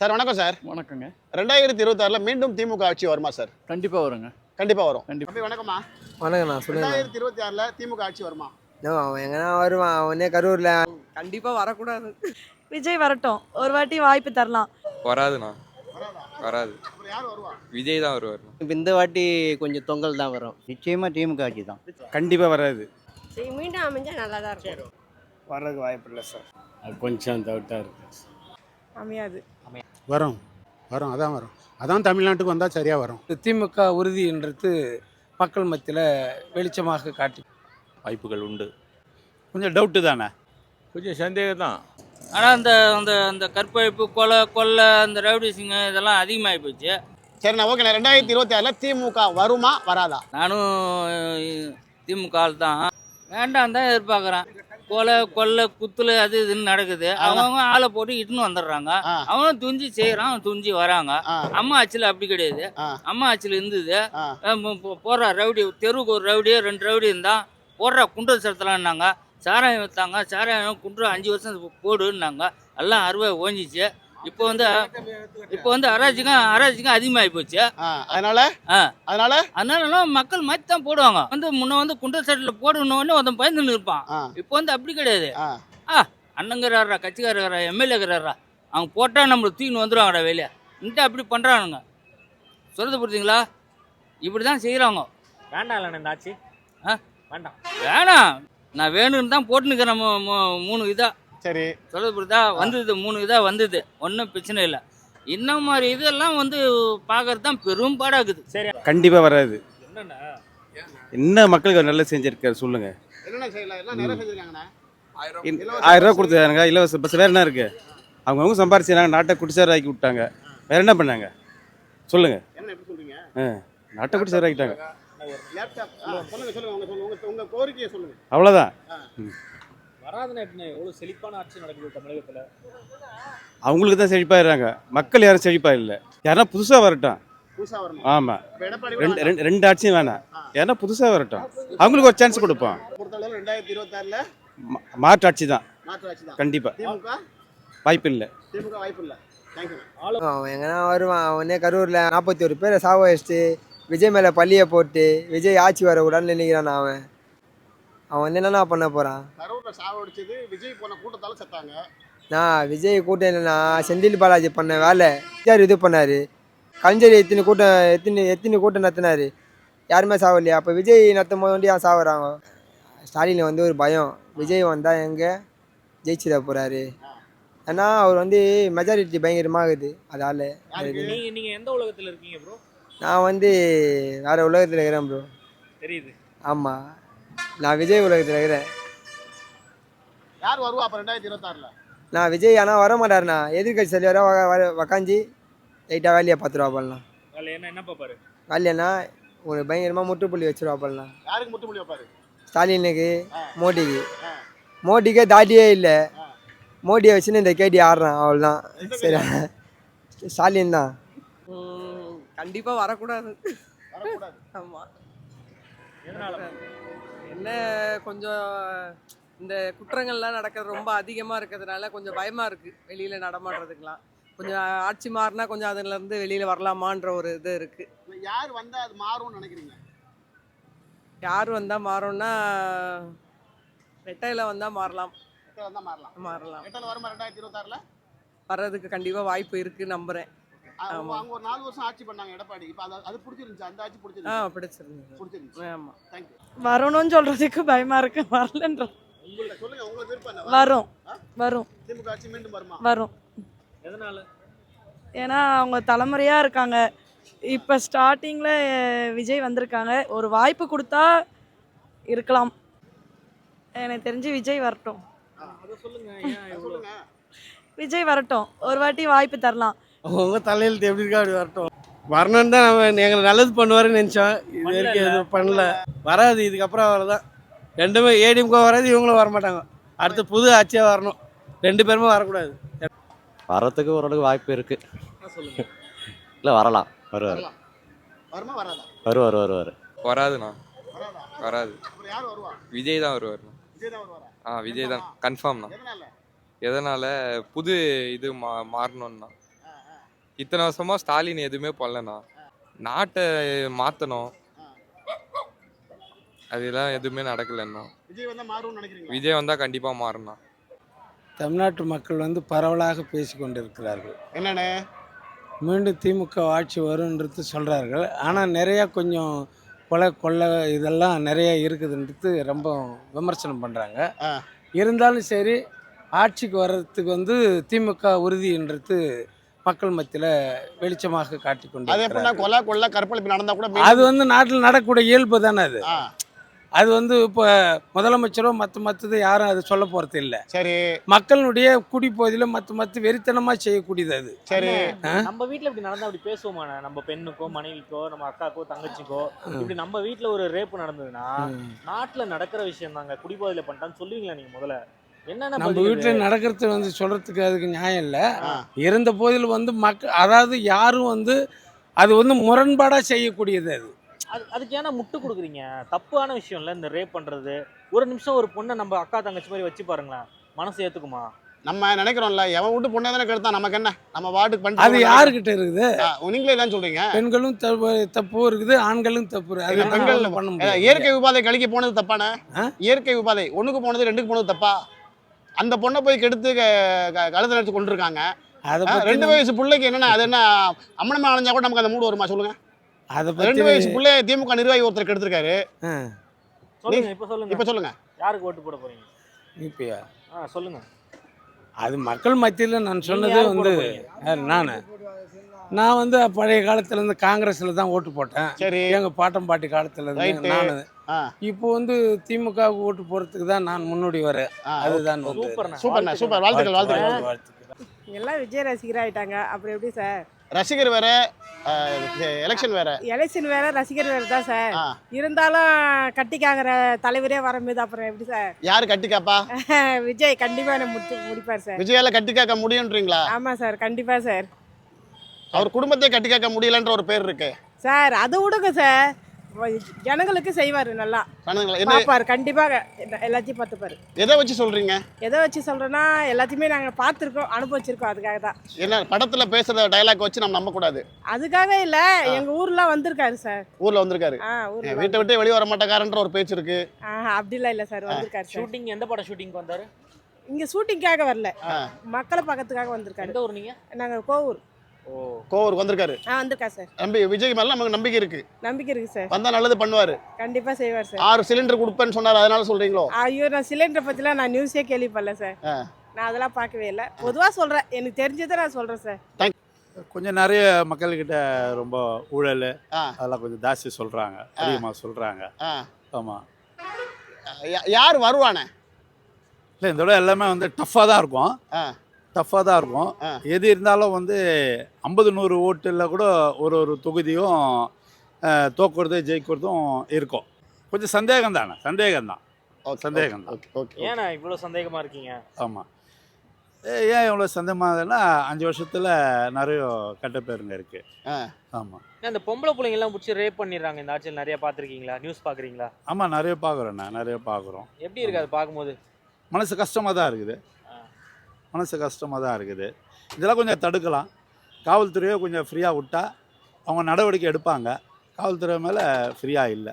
Sir வணக்கம் sir. வணக்கங்க. 2026ல மீண்டும் திமுக ஆட்சி வருமா சார்? கண்டிப்பா வருங்க. கண்டிப்பா வரும். கண்டிப்பா. தம்பி வணக்கம்மா. வணக்கண்ணா, சொல்லுங்க. 2026ல திமுக ஆட்சி வருமா? அவன் எங்கன்னா வருவான், அவனே கரூர்ல. கண்டிப்பா வரக்கூடாது. விஜய் வரட்டும், ஒரு வாட்டி வாய்ப்பு தரலாம். வராதுண்ணா, வராதா? வராது. அப்புறம் யார் வருவா? விஜய் தான் வருவார். இப்போ இந்த வாட்டி கொஞ்சம் தொங்கல் தான் வரும். நிச்சயமா திமுக ஆட்சி தான். கண்டிப்பாக வராது. மீண்டும் அமைஞ்சா நல்லா தான் இருக்கும். வர்றதுக்கு வாய்ப்பு இல்லை சார். அது கொஞ்சம் டவுட்டாக இருக்கு. அமையாது. வரும் வரும், அதான் வரும். அதான் தமிழ்நாட்டுக்கு வந்தால் சரியாக வரும். திமுக உறுதின்றது மக்கள் மத்தியில் வெளிச்சமாக காட்டி வாய்ப்புகள் உண்டு. கொஞ்சம் டவுட்டு தானே. கொஞ்சம் சந்தேகம் தான். ஆனால் அந்த அந்த அந்த கற்பழிப்பு கொள்ளை அந்த ரவுடிசிங்க இதெல்லாம் அதிகமாகி போச்சு. சரிண்ணா, ஓகேண்ணா. 2026ல திமுக வருமா வராதா? நானும் திமுக ஆள் தான். வேண்டாம் தான் எதிர்பார்க்குறேன். கொள்ளை குத்துல அது இதுன்னு நடக்குது. அவங்க ஆளை போட்டு இட்டுன்னு வந்துடுறாங்க. அவனும் துஞ்சி செய்கிறான், அவன் துஞ்சி வராங்க. அம்மா ஆட்சியில் அப்படி கிடையாது. அம்மா ஆட்சியில் இருந்தது. போடுற ரவுடி, தெருவுக்கு ஒரு ரவுடியோ 2 ரவுடி இருந்தால் போடுற குண்டல் சரத்துலான்னாங்க. சாராயம் விற்றாங்க, சாராயம் குண்டு 5 வருஷம் போடுன்னாங்க. எல்லாம் அறுவை ஓஞ்சிச்சு. இப்போ வந்து அராஜகம் அதிகமாகி போச்சு. அதனால மக்கள் மாற்றி தான் போடுவாங்க. முன்ன வந்து குண்டல் சட்டில் போடணுன்னு ஒருத்தன் பயந்துன்னு இருப்பான். இப்போ வந்து அப்படி கிடையாது. அண்ணங்கிறாரா, கட்சிக்காரரா, எம்எல்ஏங்கிறாரா, அவங்க போட்டால் நம்மளை தூக்கின்னு வந்துடுவாங்கடா வெளியே. இன்ட்டு அப்படி பண்ணுறானுங்க. சொல்றது புரியுதுங்களா? இப்படி தான் செய்கிறாங்க. வேண்டாம் இல்லை இந்த ஆட்சி. வேண்டாம், வேணாம். நான் வேணும்னு தான் போட்டுனுக்கிறேன். 3 இதா. சரி, சொல்றது புரியுதா? வந்தது 3 இதா வந்தது. ஒன்றும் பிரச்சனை இல்லை. இன்னும் மாதிரி இதெல்லாம் வந்து பார்க்கறது தான் பெரும் பாடாக்குது. சரி, கண்டிப்பாக வராது. என்னண்ணா என்ன மக்களுக்கு நல்லா செஞ்சிருக்காரு சொல்லுங்க. என்னென்ன செய்யலாம்? எல்லாம் நிறைய செஞ்சிருக்காங்கண்ணா. 1000 ரூபா கொடுத்தாங்க, இலவச பஸ். வேறு என்ன இருக்குது? அவங்கவுங்க சம்பாரிச்சாங்க, நாட்டை குடிசார் ஆக்கி விட்டாங்க. வேறு என்ன பண்ணாங்க சொல்லுங்க. என்ன எப்படி சொல்றீங்க? நாட்டை குடிசார் ஆக்கிட்டாங்க. சொல்லுங்க, உங்க கோரிக்கையை சொல்லுங்க. அவ்வளோதான். வராதுன்னா எப்படின்னா எவ்வளோ செழிப்பான ஆட்சி நடக்குது தமிழகத்தில். அவங்களுக்கு தான் செழிப்பாயிடுறாங்க. மக்கள் யாரும் செழிப்பாக இல்லை. யாரா புதுசாக வரட்டும். புதுசா வரணும். ஆமாம், 2 ஆட்சியும் வேணாம். ஏன்னா புதுசாக வரட்டும், அவங்களுக்கு ஒரு சான்ஸ் கொடுப்போம். பொறுத்தளவு 2026ல மாற்று ஆட்சி தான். மாற்று ஆட்சி தான். கண்டிப்பாக திமுக வாய்ப்பு இல்லை. திமுக வாய்ப்பு இல்லை. தேங்க்யூ. அவன் எங்கன்னா வருவான், அவனே கரூர்ல 41 பேரை சாவ வச்சுட்டு விஜய் மேலே பள்ளியை போட்டு விஜய் ஆட்சி வரக்கூடாதுன்னு நினைக்கிறான். அவன் வந்து என்னென்ன பண்ண போகிறான்? கரூர்ல சாவடிச்சது விஜய் போன கூட்டத்தால செத்தாங்க. நான் விஜய் கூட்டம் இல்லைண்ணா, செந்தில் பாலாஜி பண்ண வேலை யார் இது பண்ணார்? கலைஞர் எத்தனை கூட்டம் நடத்தினார், யாருமே சாவலையா? அப்போ விஜய் நடத்தும் போது ஏன் சாவுறாங்க? ஸ்டாலின் வந்து ஒரு பயம், விஜய் வந்தால் எங்கே ஜெயிச்சிட போகிறாரு. ஏன்னா அவர் வந்து மெஜாரிட்டி பயங்கரமாகுது. அதால் நீங்கள் எந்த உலகத்தில் இருக்கீங்க ப்ரோ? நான் வந்து வேறு உலகத்தில் இருக்கிறேன் ப்ரோ. தெரியுது. ஆமாம், நான் விஜய் உலகத்தில் இருக்கிறேன். யார் வருவா அப்போ 2026ல? நான் விஜய் ஆனால் வர மாட்டாருண்ணா. எதிர்கட்சி தலைவராக உக்காஞ்சி லைட்டாக வேலையை பார்த்துருவா பண்ணலாம். என்ன பார்ப்பாரு? வேலையாண்ணா ஒரு பயங்கரமாக முற்றுப்புள்ளி வச்சுருவா பண்ணலாம். யாருக்கு முற்றுப்புள்ளி வைப்பாரு? ஸ்டாலினுக்கு, மோடிக்கு. மோடிக்கே தாட்டியே இல்லை. மோடியை வச்சுன்னு இந்த கேடி ஆடுறான், அவ்வளோதான். சரி, ஸ்டாலின் தான். கண்டிப்பா வரக்கூடாது. வரக்கூடாது. ஆமா. என்ன கொஞ்சம் இந்த குற்றங்கள்லாம் நடக்கிறது ரொம்ப அதிகமாக இருக்கிறதுனால கொஞ்சம் பயமாக இருக்குது வெளியில் நடமாடுறதுக்கெலாம். கொஞ்சம் ஆட்சி மாறினா கொஞ்சம் அதுலேருந்து வெளியில் வரலாமான்ற ஒரு இது இருக்குது. யார் வந்தால் அது மாறும்னு நினைக்கிறீங்க? யார் வந்தால் மாறும்னா ரெட்டையில் வந்தால் மாறலாம். மாறலாம். ரெட்டையில் வருமா 2026ல? வர்றதுக்கு கண்டிப்பாக வாய்ப்பு இருக்குது நம்புகிறேன். அவங்க ஒரு 4 வருஷம் ஆட்சி பண்ணாங்க எடப்பாடி. இப்போ அது பிடிச்சிருந்துச்சு, அந்த ஆட்சி பிடிச்சிருந்துச்சு. ஆமாம். தேங்க்யூ. வரணும்னு சொல்றதுக்கு பயமா இருக்கு. வரலன்ற சொல்லுங்க, உங்க விருப்பம் என்ன? வரும். திமுக ஆட்சி மீண்டும் வருமா? வரும். எதனால? ஏன்னா அவங்க தலைமுறையா இருக்காங்க. இப்போ ஸ்டார்டிங்ல விஜய் வந்திருக்காங்க. ஒரு வாய்ப்பு கொடுத்தா இருக்கலாம். எனக்கு தெரிஞ்சு விஜய் வரட்டும். அதை சொல்லுங்க. விஜய் வரட்டும், ஒரு வாட்டி வாய்ப்பு தரலாம். அவங்க தலையெழுத்து எப்படி இருக்கா அப்படி வரட்டும். வரணும்னு தான் நம்ம எங்களுக்கு நல்லது பண்ணுவாருன்னு நினச்சோம். இது வரைக்கும் எதுவும் பண்ணல. வராது, இதுக்கப்புறம் வரதான். ரெண்டுமே ஏடிஎம்கோ வராது, இவங்களும் வரமாட்டாங்க. அடுத்து புது ஆட்சியாக வரணும். 2 பேருமே வரக்கூடாது. வரத்துக்கு ஓரளவுக்கு வாய்ப்பு இருக்கு. சொல்லுங்க. இல்லை வரலாம். வருவார். வருமா வராதா? வருவார். வராதுண்ணா, வராதா? வராது. அப்புறம் யார் வருவா? விஜய் தான் வருவார். விஜய் தான் வருவாரா? விஜய் தான் கன்ஃபார்ம்ண்ணா. எதனால? எதனால? புது இது மாறணும்னா. இத்தனை வருஷமா ஸ்டாலின் எதுவுமே பண்ணலண்ணா. நாட்டை மாற்றணும், அதெல்லாம் எதுவுமே நடக்கலைண்ணா. விஜய் வந்தா மாறும்னு நினைக்கிறீங்களா? விஜய் வந்தால் கண்டிப்பாக மாறணும். தமிழ்நாட்டு மக்கள் வந்து பரவலாக பேசி கொண்டிருக்கிறார்கள். என்னண்ணே? மீண்டும் திமுக ஆட்சி வரும்ன்றது சொல்கிறார்கள். ஆனால் நிறையா கொஞ்சம் கொள்ளை இதெல்லாம் நிறைய இருக்குதுன்றது ரொம்ப விமர்சனம் பண்ணுறாங்க. இருந்தாலும் சரி, ஆட்சிக்கு வர்றதுக்கு வந்து திமுக உறுதின்றது மக்கள் மத்தியில் வெளிச்சமாக காட்டி கொண்டு அது எப்படின்னா கொலை கற்பழிப்பு நடந்தா கூட அது வந்து நாட்டில் நடக்கக்கூடிய இயல்பு தானே அது. அது வந்து இப்போ முதலமைச்சரோ மற்றது யாரும் அது சொல்ல போகிறது இல்லை. சரி, மக்களுடைய குடிப்பகுதியில் மற்ற வெறித்தனமாக செய்யக்கூடியது அது. சரி, நம்ம வீட்ல இப்படி நடந்தா அப்படி பேசுவோமா? நம்ம பெண்ணுக்கோ மனைவிக்கோ நம்ம அக்காக்கோ தங்கச்சிக்கோ இப்படி நம்ம வீட்ல ஒரு ரேப் நடந்ததுன்னா நாட்டுல நடக்கிற விஷயம் தாங்க, குடிபோதையில பண்ணிட்டான்னு சொல்லுவீங்களா நீங்க? முதல்ல என்னென்ன நம்ம வீட்டில் நடக்கிறது வந்து சொல்கிறதுக்கு அதுக்கு நியாயம் இல்லை. இருந்த போதில் வந்து அதாவது யாரும் வந்து அது வந்து முரண்பாடாக செய்யக்கூடியது அது. அதுக்கு ஏன்னா முட்டு கொடுக்குறீங்க? தப்பான விஷயம் இல்லை இந்த ரேப் பண்றது. ஒரு நிமிஷம் ஒரு பொண்ணை நம்ம அக்கா தங்கச்சி மாதிரி வச்சு பாருங்களேன், மனசு ஏத்துக்குமா? நம்ம நினைக்கிறோம்ல, எவன் வீட்டு பொண்ணே தானே கெடுத்தான், நமக்கு என்ன, நம்ம வாட்டுக்கு பண்ணிட்டு அது யாருக்கிட்ட இருக்குது? நீங்களே தான் சொல்றீங்க. பெண்களும் தப்பு இருக்குது, ஆண்களும் தப்பு. அது பெண்கள் பண்ண முடியாது. இயற்கை உபாதை கழிக்க போனது தப்பானே? இயற்கை உபாதை ஒண்ணுக்கு போனது ரெண்டுக்கு போனது தப்பா? அந்த பொண்ணை போய் கெடுத்து கழுத்தை நினைச்சு கொண்டிருக்காங்க. 2 வயசு பிள்ளைக்கு என்னன்னா, அது என்ன அம்மனமா அணைஞ்சா கூட நமக்கு அந்த மூடு வருமா சொல்லுங்க? 2 வயசு பிள்ளைய திமுக நிர்வாகி ஒருத்தர் கெடுத்திருக்காரு. இப்ப சொல்லுங்க, யாருக்கு ஓட்டு போட போறீங்க? இப்பயா சொல்லுங்க. அது மக்கள் மத்தியில் நான் சொன்னது வந்து நான் வந்து பழைய காலத்துல இருந்து காங்கிரஸ்ல தான் ஓட்டு போட்டேன். சரி, எங்க பாட்டம் பாட்டி காலத்துல இருந்து நான் இப்போ வந்து திமுக ஓட்டு போறதுக்கு தான் நான் முன்னோடி வரேன். அதுதான் சூப்பர். வாழ்த்துக்கள். எல்லாம் விஜய் ரசிகர் ஆயிட்டாங்க. அப்புறம் எப்படி சார்? ரசிகர் வேற, எலெக்ஷன் வேற. எலெக்ஷன் வேற, ரசிகர் வேற தான் சார். இருந்தாலும் கட்டிக்காங்கிற தலைவரே வரும்போது அப்புறம் எப்படி சார்? யாரு கட்டிக்காப்பா? விஜய் கண்டிப்பா முடிப்பார் சார். விஜயால கட்டிக்காக்க முடியும்ன்றீங்களா? ஆமா சார், கண்டிப்பா சார். அவர் குடும்பத்தை கட்டிக்காக்க முடியலன்ற ஒரு பேர் இருக்கு சார். அது விடுங்க சார், ஜனங்களுக்கு செய்வாரு, நல்லா பாப்பாரு, கண்டிப்பாக எல்லாத்தையும் பார்த்துப்பாரு. எதை வச்சு சொல்றீங்க? எதை வச்சு சொல்றேன்னா, எல்லாத்தையுமே நாங்கள் பார்த்துருக்கோம், அனுபவிச்சிருக்கோம். அதுக்காக தான். என்ன படத்துல பேசுற டயலாக் வச்சு நம்ம நம்ப கூடாது? அதுக்காக இல்ல, எங்க ஊர்லாம் வந்திருக்காரு சார். ஊர்ல வந்திருக்காரு. வீட்டை விட்டு வெளியே வர மாட்டேக்காரன்ற ஒரு பேச்சு இருக்கு. அப்படிலாம் இல்ல சார், வந்திருக்காரு. ஷூட்டிங் எந்த படம் ஷூட்டிங் வந்தாரு? இங்க ஷூட்டிங்காக வரல, மக்களை பார்க்கறதுக்காக வந்திருக்காரு. எந்த ஊர் நீங்க? நாங்க கோவூர். கோவூர் வந்திருக்காரு. வந்திருக்காரு சார். விஜய் மேல நமக்கு நம்பிக்கை இருக்கு. நம்பிக்கை இருக்கு சார். வந்தா நல்லது பண்ணுவாரு, கண்டிப்பா செய்வார் சார். 6 சிலிண்டர் கொடுப்பேன்னு சொன்னாரு, அதனால சொல்றீங்களோ? ஐயோ, நான் சிலிண்டர் பத்திலாம் நான் நியூஸே கேள்விப்படல சார். நான் அதெல்லாம் பார்க்கவே இல்லை. பொதுவா சொல்றேன், எனக்கு தெரிஞ்சதை நான் சொல்றேன் சார். கொஞ்சம் நிறைய மக்கள்கிட்ட ரொம்ப ஊழல் அதெல்லாம் கொஞ்சம் ஜாஸ்தி சொல்றாங்க, அதிகமாக சொல்றாங்க. ஆமாம். யார் வருவானே? இல்லை, இந்த விட எல்லாமே வந்து டஃப்பாக தான் இருக்கும். எது இருந்தாலும் வந்து 50-100 ஓட்டில் கூட ஒரு தொகுதியும் தோக்குறது ஜெயிக்கிறதும் இருக்கும். கொஞ்சம் சந்தேகம் தான். ஏன்னா இவ்வளோ சந்தேகமா இருக்கீங்க? ஆமாம். ஏன் இவ்வளோ சந்தேகமாகுதுன்னா, 5 வருஷத்தில் நிறைய கெட்ட பேருங்க இருக்கு. ஆமாம். இந்த பொம்பளை பிள்ளைங்கெல்லாம் பிடிச்சி ரேப் பண்ணிடுறாங்க இந்த ஆட்சியில், நிறைய பார்த்துருக்கீங்களா? நியூஸ் பார்க்குறீங்களா? ஆமாம், நிறைய பார்க்குறோம். எப்படி இருக்கு அது பார்க்கும்போது? மனசு கஷ்டமாக தான் இருக்குது. இதெல்லாம் கொஞ்சம் தடுக்கலாம். காவல்துறையோ கொஞ்சம் ஃப்ரீயாக விட்டால் அவங்க நடவடிக்கை எடுப்பாங்க. காவல்துறை மேலே ஃப்ரீயாக இல்லை.